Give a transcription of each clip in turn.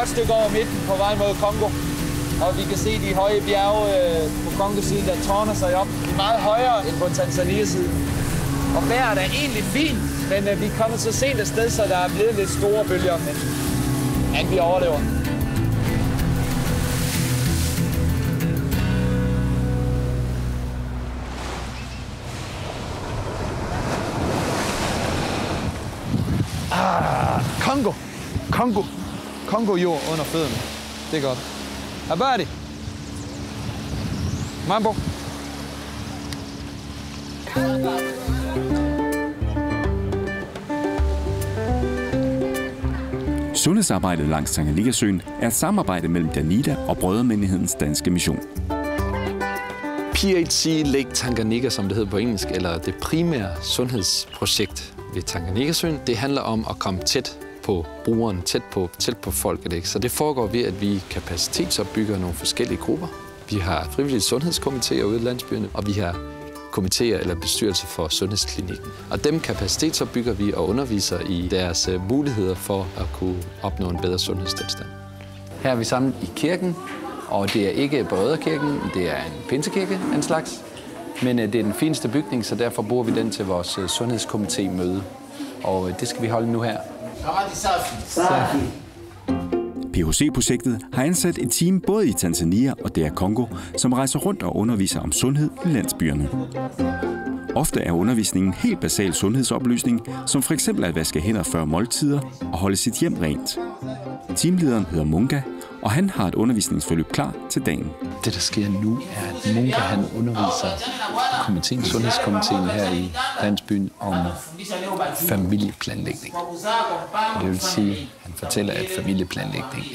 godt stykke over midten på vej mod Congo. Og vi kan se de høje bjerge på Congo-siden, der tårner sig op. De er meget højere end på Tanzania-siden. Og vejret er egentlig fint, men vi er kommet så sent afsted, så der er blevet lidt store bølger, men vi overlever. Congo jord under fødderne. Det er godt. Habari. Mambo. Sundhedsarbejdet langs Tanganyikasøen er et samarbejde mellem Danida og Brødremenighedens Danske Mission. PHC Lake Tanganyika, som det hedder på engelsk, eller det primære sundhedsprojekt ved Tanganyikasøen, det handler om at komme tæt på brugeren, tæt på folket. Ikke? Så det foregår ved, at vi kapacitetsopbygger nogle forskellige grupper. Vi har frivillige sundhedskomitéer ude i landsbyerne, og vi har komitéer eller bestyrelser for sundhedsklinikken. Og dem kapacitetsopbygger vi og underviser i deres muligheder for at kunne opnå en bedre sundhedstilstand. Her er vi samlet i kirken, og det er ikke Brødrekirken, det er en pinsekirke af en slags. Men det er den fineste bygning, så derfor bruger vi den til vores sundhedskomité-møde. Og det skal vi holde nu her. PHC-projektet har ansat et team både i Tanzania og DR Congo, som rejser rundt og underviser om sundhed i landsbyerne. Ofte er undervisningen helt basal sundhedsoplysning, som f.eks. at vaske hænder før måltider og holde sit hjem rent. Teamlederen hedder Munga, og han har et undervisningsforløb klar til dagen. Det, der sker nu, er, at Munga han underviser sundhedskomitéen her i landsbyen om familieplanlægning. Det vil sige, at han fortæller, at familieplanlægning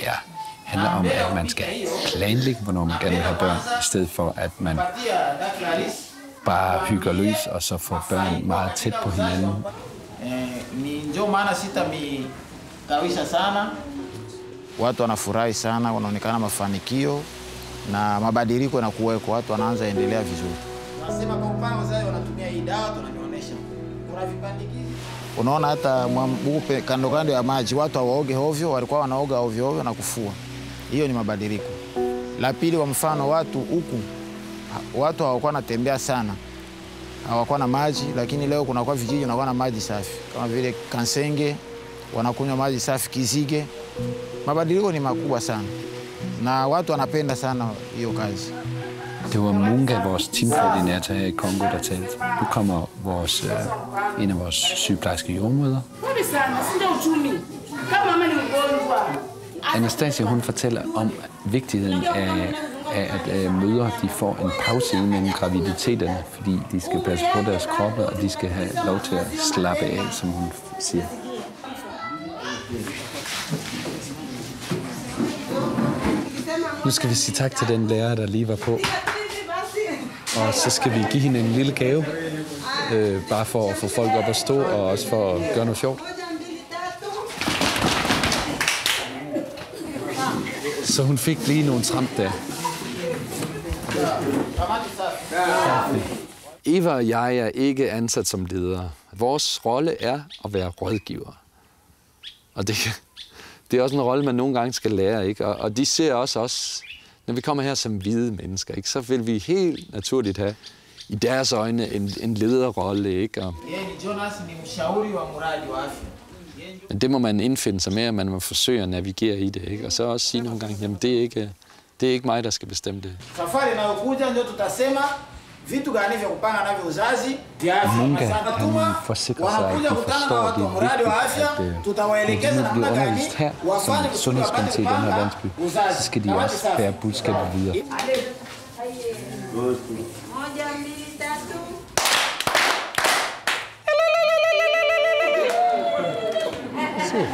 handler om, at man skal planlægge, hvornår man gerne vil have børn, i stedet for, at man bare hygger løs, og så får børn meget tæt på hinanden. Watu wanafurahi sana, wanaonekana mafanikio na mabadiliko yanakuweko, watu wanaanza endelea vizuri. Nasema kwa mfano wazee wanatumia hii dawa, tunanionyesha. Kuna vipandikizi. Unaona hata mwambupe kando kando ya maji, watu hawaoge hovyo, walikuwa wanaoga hovyo hovyo na kufua. Hiyo ni mabadiliko. La pili, kwa mfano watu huku, watu hawakuwa wanatembea sana. Hawakuwa na maji, lakini leo kuna kwa vijiji wanakuwa na maji safi. Kama vile Kansenge, wanakunywa maji safi Kizige. Mabadiliko ni makubwa sana, na watu wanapenda sana hiyo kazi. Det var Munga, vores teamkoordinator her i Congo, der talte. Nu kommer en af vores sygeplejerske jordmødre. Anastasia, hun fortæller om vigtigheden af at mødre de får en pause imellem graviditeterne, fordi de skal passe på deres kroppe, og de skal have lov til at slappe af, som hun siger. Nu skal vi sige tak til den lærer, der lige var på. Og så skal vi give hende en lille gave, bare for at få folk op at stå, og også for at gøre noget sjovt. Så hun fik lige nogle tramp der. Eva og jeg er ikke ansat som ledere. Vores rolle er at være rådgiver. Og det er også en rolle, man nogle gange skal lære, ikke? Og de ser også os, når vi kommer her som hvide mennesker, ikke? Så vil vi helt naturligt have i deres øjne en lederrolle, ikke? Men det må man indfinde sig med, at man må forsøge at navigere i det, ikke? Og så også sige nogle gange, jamen det er ikke mig, der skal bestemme det. Munga, han forsikrer sig, at de forstår, at det er vigtigt, at når de bliver undervist her som sundhedskomité i den her landsby, så skal de også bære budskabet videre. Se.